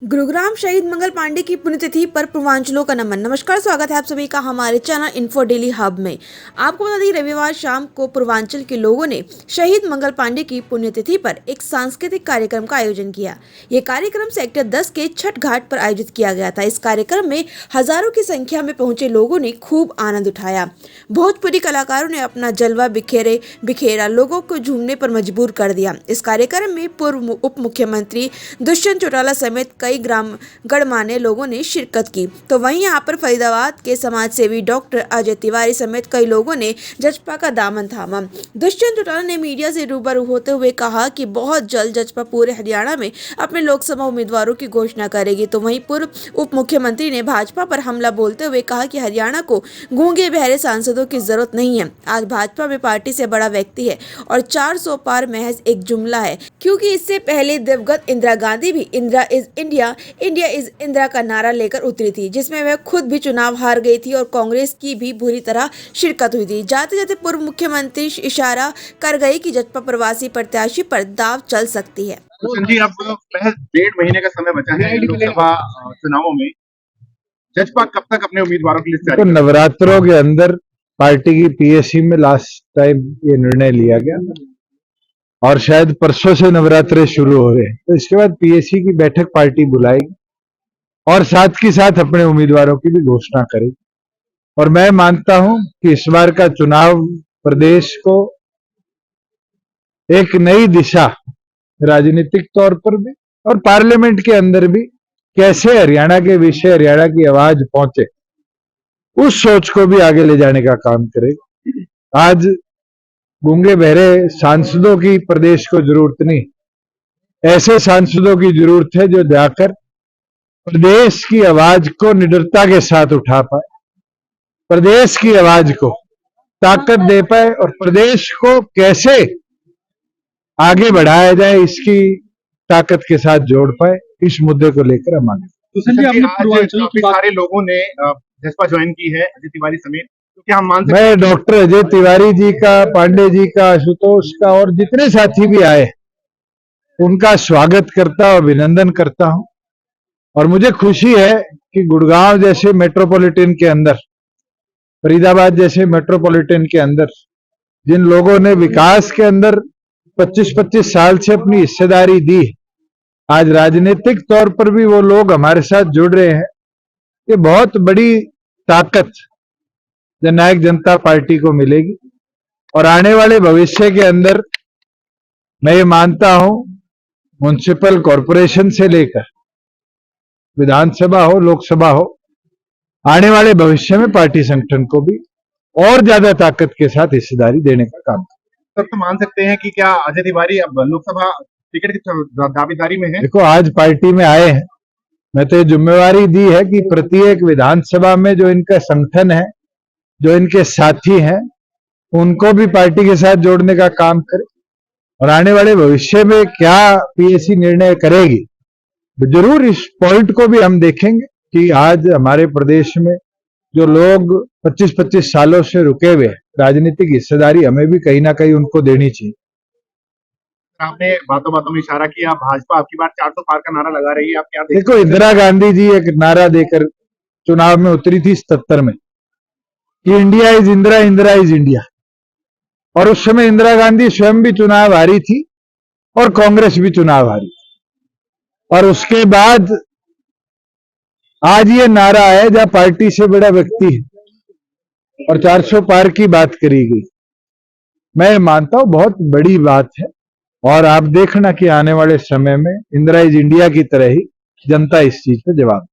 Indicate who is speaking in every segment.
Speaker 1: गुरुग्राम शहीद मंगल पांडे की पुण्यतिथि पर पूर्वांचलों का नमन। नमस्कार, स्वागत है आप सभी का हमारे चैनल इन्फो डेली हब में। आपको बता दें, रविवार शाम को पूर्वांचल के लोगों ने शहीद मंगल पांडे की पुण्यतिथि पर एक सांस्कृतिक कार्यक्रम का आयोजन किया। ये कार्यक्रम सेक्टर 10 के छठ घाट पर आयोजित किया गया था। इस कार्यक्रम में हजारों की संख्या में पहुंचे लोगों ने खूब आनंद उठाया। भोजपुरी कलाकारों ने अपना जलवा बिखेरा लोगों को झूमने पर मजबूर कर दिया। इस कार्यक्रम में पूर्व उप मुख्यमंत्री दुष्यंत चौटाला समेत कई गणमान्य लोगों ने शिरकत की। तो वहीं यहां पर फरीदाबाद के समाज सेवी डॉक्टर अजय तिवारी समेत कई लोगों ने जजपा का दामन थामा। दुष्यंत चौटाला ने मीडिया से रूबरू होते हुए कहा कि बहुत जल्द जजपा पूरे हरियाणा में अपने लोकसभा उम्मीदवारों की घोषणा करेगी। तो वहीं पूर्व उप मुख्यमंत्री ने भाजपा पर हमला बोलते हुए कहा कि हरियाणा को गूंगे बहरे सांसदों की जरूरत नहीं है। आज भाजपा में पार्टी से बड़ा व्यक्ति है और 400 पार महज एक जुमला है, क्योंकि इससे पहले दिवंगत इंदिरा गांधी भी Indira is India is Indira का नारा लेकर उतरी थी, जिसमें वह खुद भी चुनाव हार गई थी और कांग्रेस की भी बुरी तरह शिरकत हुई थी। जाते जाते पूर्व मुख्यमंत्री इशारा कर गए कि जजपा प्रवासी प्रत्याशी पर दाव चल सकती है।
Speaker 2: जी, अब महज 1.5 महीने का समय बचा है लोकसभा चुनावों में। जजपा कब तक अपने उम्मीदवारों की लिस्ट जारी करेगी?
Speaker 3: नवरात्रों के अंदर पार्टी की पीएससी में लास्ट टाइम ये निर्णय लिया गया और शायद परसों से नवरात्रे शुरू हो रहे हैं, तो इसके बाद पीएससी की बैठक पार्टी बुलाएगी और साथ ही साथ अपने उम्मीदवारों की भी घोषणा करेगी। और मैं मानता हूं कि इस बार का चुनाव प्रदेश को एक नई दिशा राजनीतिक तौर पर भी और पार्लियामेंट के अंदर भी कैसे हरियाणा के विषय, हरियाणा की आवाज पहुंचे, उस सोच को भी आगे ले जाने का काम करेगा। आज गूंगे बहरे सांसदों की प्रदेश को जरूरत नहीं, ऐसे सांसदों की जरूरत है जो जाकर प्रदेश की आवाज को निडरता के साथ उठा पाए, प्रदेश की आवाज को ताकत दे पाए और प्रदेश को कैसे आगे बढ़ाया जाए इसकी ताकत के साथ जोड़ पाए। इस मुद्दे को लेकर हम आगे।
Speaker 2: काफी सारे लोगों ने जसपा ज्वाइन की है, अजय तिवारी समेत। तो क्या हम मान सकते
Speaker 3: मैं डॉक्टर अजय तिवारी जी का, पांडे जी का, आशुतोष का और जितने साथी भी आए उनका स्वागत करता और अभिनंदन करता हूं। और मुझे खुशी है कि गुड़गांव जैसे मेट्रोपॉलिटन के अंदर, फरीदाबाद जैसे मेट्रोपॉलिटन के अंदर जिन लोगों ने विकास के अंदर 25-25 साल से अपनी हिस्सेदारी दी, आज राजनीतिक तौर पर भी वो लोग हमारे साथ जुड़ रहे हैं। ये बहुत बड़ी ताकत जननायक जनता पार्टी को मिलेगी और आने वाले भविष्य के अंदर मैं ये मानता हूं म्युनिसिपल कॉरपोरेशन से लेकर विधानसभा हो, लोकसभा हो, आने वाले भविष्य में पार्टी संगठन को भी और ज्यादा ताकत के साथ हिस्सेदारी देने का काम।
Speaker 2: सर, तो मान सकते हैं कि क्या अजय तिवारी अब लोकसभा टिकट की दावेदारी में है?
Speaker 3: देखो, आज पार्टी में आए हैं, मैं तो ये जिम्मेवारी दी है कि प्रत्येक विधानसभा में जो इनका संगठन है, जो इनके साथी हैं, उनको भी पार्टी के साथ जोड़ने का काम करें और आने वाले भविष्य में क्या पीएससी निर्णय करेगी, तो जरूर इस पॉइंट को भी हम देखेंगे कि आज हमारे प्रदेश में जो लोग 25-25 सालों से रुके हुए, राजनीतिक हिस्सेदारी हमें भी कहीं ना कहीं उनको देनी चाहिए।
Speaker 2: आपने बातों बातों में इशारा किया, भाजपा आपकी बार 400 पार का नारा लगा रही है, आप क्या
Speaker 3: देखो, इंदिरा गांधी जी एक नारा देकर चुनाव में उतरी थी 77 में कि India is Indira, Indira is India. और उस समय इंदिरा गांधी स्वयं भी चुनाव हारी थी और कांग्रेस भी चुनाव हारी। और उसके बाद आज ये नारा है जहां पार्टी से बड़ा व्यक्ति है और 400 पार की बात करी गई। मैं मानता हूं बहुत बड़ी बात है और आप देखना कि आने वाले समय में इंदिरा इज इंडिया की तरह ही जनता इस चीज पे जवाब।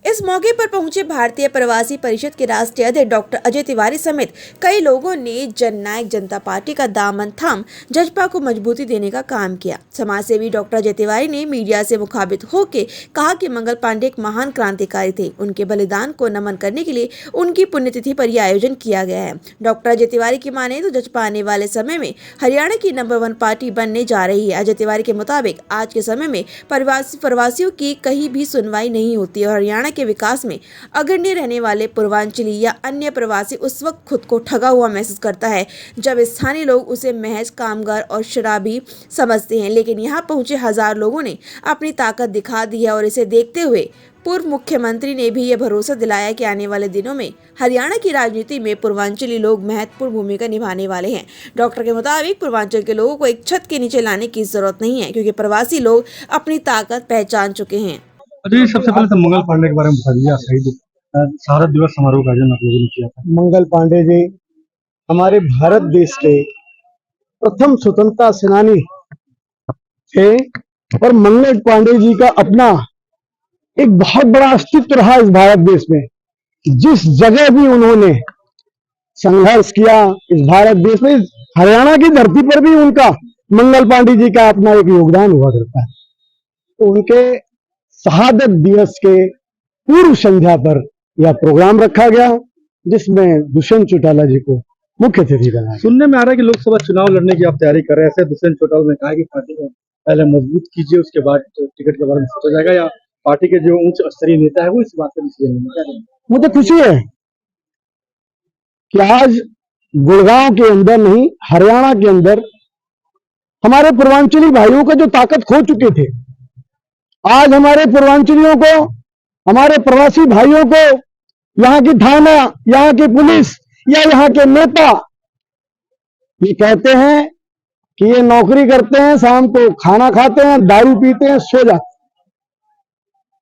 Speaker 1: इस मौके पर पहुंचे भारतीय प्रवासी परिषद के राष्ट्रीय अध्यक्ष डॉक्टर अजय तिवारी समेत कई लोगों ने जननायक जनता पार्टी का दामन थाम जजपा को मजबूती देने का काम किया। समाज सेवी डॉक्टर अजय तिवारी ने मीडिया से मुखातिब होकर कहा कि मंगल पांडे एक महान क्रांतिकारी थे। उनके बलिदान को नमन करने के लिए उनकी पुण्यतिथि पर यह आयोजन किया गया है। डॉक्टर अजय तिवारी की माने तो जजपा आने वाले समय में हरियाणा की नंबर 1 पार्टी बनने जा रही है। अजय तिवारी के मुताबिक आज के समय में प्रवासियों की कहीं भी सुनवाई नहीं होती और हरियाणा के विकास में अग्रणी रहने वाले पूर्वांचली या अन्य प्रवासी उस वक्त खुद को ठगा हुआ महसूस करता है जब स्थानीय लोग उसे महज कामगार और शराबी समझते हैं। लेकिन यहाँ पहुंचे हजार लोगों ने अपनी ताकत दिखा दी है और इसे देखते हुए पूर्व मुख्यमंत्री ने भी यह भरोसा दिलाया कि आने वाले दिनों में हरियाणा की राजनीति में पूर्वांचली लोग महत्वपूर्ण भूमिका निभाने वाले हैं। डॉक्टर के मुताबिक पूर्वांचल के लोगों को एक छत के नीचे लाने की जरूरत नहीं है, क्योंकि प्रवासी लोग अपनी ताकत पहचान चुके हैं।
Speaker 4: जी, सबसे पहले तो मंगल पांडे के बारे में बता दीजिए। शहीद शहादत दिवस समारोह का आयोजन आप लोगों ने किया था।
Speaker 5: मंगल पांडे जी हमारे भारत देश के प्रथम स्वतंत्रता सेनानी थे और मंगल पांडे जी का अपना एक बहुत बड़ा अस्तित्व रहा इस भारत देश में। जिस जगह भी उन्होंने संघर्ष किया इस भारत देश में, हरियाणा की धरती पर भी उनका मंगल पांडे जी का अपना एक योगदान हुआ करता है। तो उनके शहादत दिवस के पूर्व संध्या पर यह प्रोग्राम रखा गया, जिसमें दुष्यंत चौटाला जी को मुख्य अतिथि बनाया।
Speaker 4: सुनने में आ रहा है कि लोकसभा चुनाव लड़ने की आप तैयारी कर रहे हैं। ऐसे दुष्यंत चौटाला ने कहा कि पार्टी को पहले मजबूत कीजिए, उसके बाद टिकट के बारे में सोचा जाएगा, या पार्टी के जो उच्च स्तरीय नेता है वो इस बात पर डिसीजन लेंगे।
Speaker 5: मुझे खुशी है कि आज गुड़गांव के अंदर नहीं, हरियाणा के अंदर हमारे पूर्वांचली भाइयों का जो ताकत खो चुके थे, आज हमारे पूर्वांचलियों को, हमारे प्रवासी भाइयों को यहाँ की थाना, यहाँ की पुलिस या यहाँ के नेता ये कहते हैं कि ये नौकरी करते हैं, शाम को खाना खाते हैं, दारू पीते हैं, सो जाते हैं।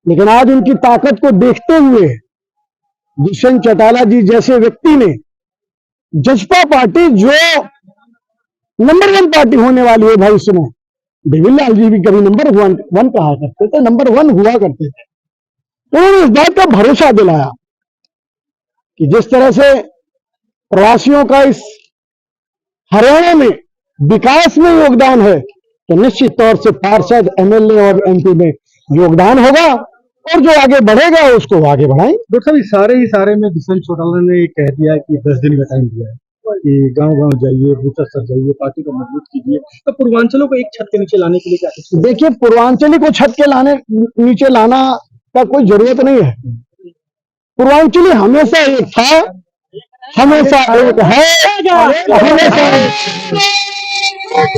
Speaker 5: लेकिन आज उनकी ताकत को देखते हुए दुष्यंत चौटाला जी जैसे व्यक्ति ने जसपा पार्टी, जो नंबर 1 पार्टी होने वाली है भविष्य में, देवीलाल जी भी कभी नंबर 1 कहा करते थे, नंबर 1 हुआ करते थे, उन्होंने इस बात का भरोसा दिलाया कि जिस तरह से प्रवासियों का इस हरियाणा में विकास में योगदान है, तो निश्चित तौर से पार्षद, एमएलए और एमपी में योगदान होगा, और जो आगे बढ़ेगा उसको आगे बढ़ाएं।
Speaker 4: डॉक्टर साहब, सारे में दुष्यंत चौटाला ने कह दिया कि 10 दिन का टाइम दिया है कि गांव-गांव जाइए, बूथ स्तर जाइए, पार्टी को मजबूत कीजिए। तो पूर्वांचलों को एक छत के नीचे लाने के लिए क्या?
Speaker 5: देखिए, पूर्वांचली को छत के नीचे लाना का कोई जरूरत नहीं है। पूर्वांचली हमेशा एक था, हमेशा एक है, हमेशा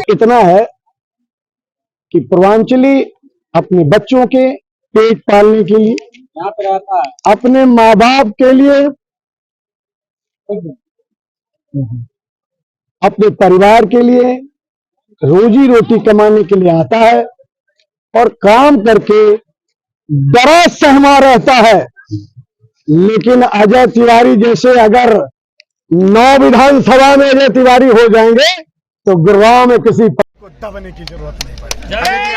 Speaker 5: इतना है कि पूर्वांचली अपने बच्चों के पेट पालने के लिए, अपने माँ बाप के लिए, अपने परिवार के लिए रोजी रोटी कमाने के लिए आता है और काम करके डरा सहमा रहता है। लेकिन अजय तिवारी जैसे अगर 9 विधानसभा में अजय तिवारी हो जाएंगे तो गुड़गांव में किसी को दबने की जरूरत नहीं पड़ेगी।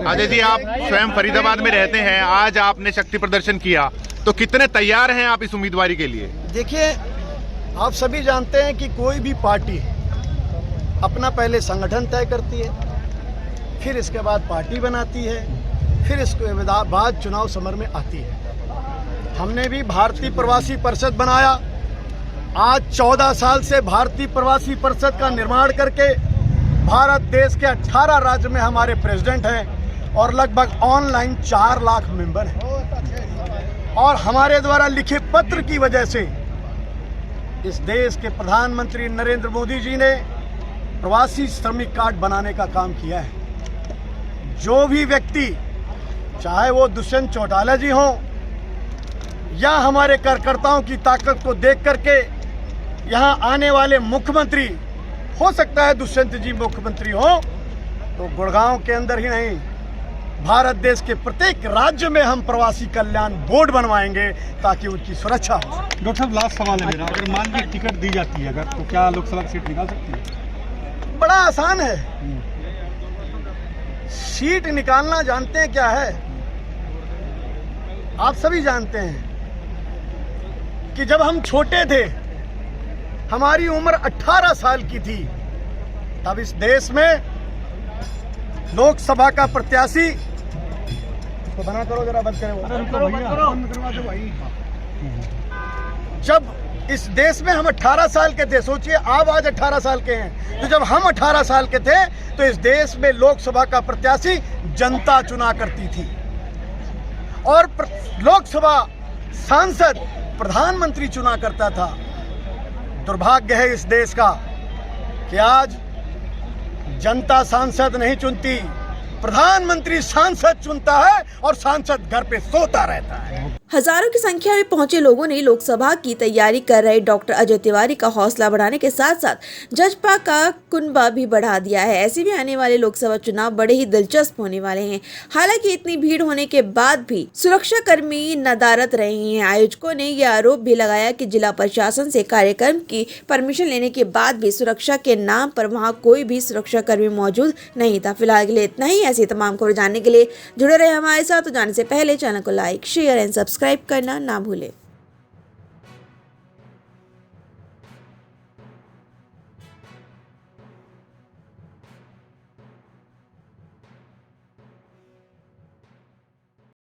Speaker 2: अजय जी, आप स्वयं फरीदाबाद में रहते हैं, आज आपने शक्ति प्रदर्शन किया, तो कितने तैयार हैं आप इस उम्मीदवारी के लिए?
Speaker 6: देखिए, आप सभी जानते हैं कि कोई भी पार्टी अपना पहले संगठन तय करती है, फिर इसके बाद पार्टी बनाती है, फिर इसके बाद चुनाव समर में आती है। हमने भी भारतीय प्रवासी परिषद बनाया। आज 14 साल से भारतीय प्रवासी परिषद का निर्माण करके भारत देश के 18 राज्य में हमारे प्रेसिडेंट हैं और लगभग ऑनलाइन 4 लाख मेंबर हैं। और हमारे द्वारा लिखे पत्र की वजह से इस देश के प्रधानमंत्री नरेंद्र मोदी जी ने प्रवासी श्रमिक कार्ड बनाने का काम किया है। जो भी व्यक्ति, चाहे वो दुष्यंत चौटाला जी हों या हमारे कार्यकर्ताओं की ताकत को देख करके यहाँ आने वाले मुख्यमंत्री, हो सकता है दुष्यंत जी मुख्यमंत्री हो, तो गुड़गांव के अंदर ही नहीं, भारत देश के प्रत्येक राज्य में हम प्रवासी कल्याण बोर्ड बनवाएंगे ताकि उनकी सुरक्षा हो।
Speaker 4: डॉक्टर साहब, लास्ट सवाल है मेरा, अगर मान लीजिए टिकट दी जाती है अगर, तो क्या लोकसभा की सीट निकाल सकती है?
Speaker 6: बड़ा आसान है। सीट निकालना जानते हैं क्या है? आप सभी जानते हैं कि जब हम छोटे थे, हमारी उम्र 18 साल की थी, तब इस देश में लोकसभा का प्रत्याशी, तो बना करो जरा, बंद करो, जब इस देश में हम 18 साल के थे, सोचिए आप आज 18 साल के हैं, तो जब हम 18 साल के थे तो इस देश में लोकसभा का प्रत्याशी जनता चुना करती थी और लोकसभा सांसद प्रधानमंत्री चुना करता था। दुर्भाग्य है इस देश का कि आज जनता सांसद नहीं चुनती, प्रधानमंत्री सांसद चुनता है और सांसद घर पे सोता रहता है।
Speaker 1: हजारों की संख्या में पहुंचे लोगों ने लोकसभा की तैयारी कर रहे डॉक्टर अजय तिवारी का हौसला बढ़ाने के साथ साथ जजपा का कुनबा भी बढ़ा दिया है। ऐसे में आने वाले लोकसभा चुनाव बड़े ही दिलचस्प होने वाले हैं। हालांकि इतनी भीड़ होने के बाद भी सुरक्षा कर्मी नदारद रहे हैं। आयोजकों ने यह आरोप भी लगाया कि जिला प्रशासन से कार्यक्रम की परमिशन लेने के बाद भी सुरक्षा के नाम पर वहां कोई भी सुरक्षा कर्मी मौजूद नहीं था। फिलहाल के लिए इतना ही। ऐसी तमाम खबर जानने के लिए जुड़े रहे हमारे साथ। तो जाने से पहले चैनल को लाइक, शेयर एंड सब्सक्राइब करना ना भूलें।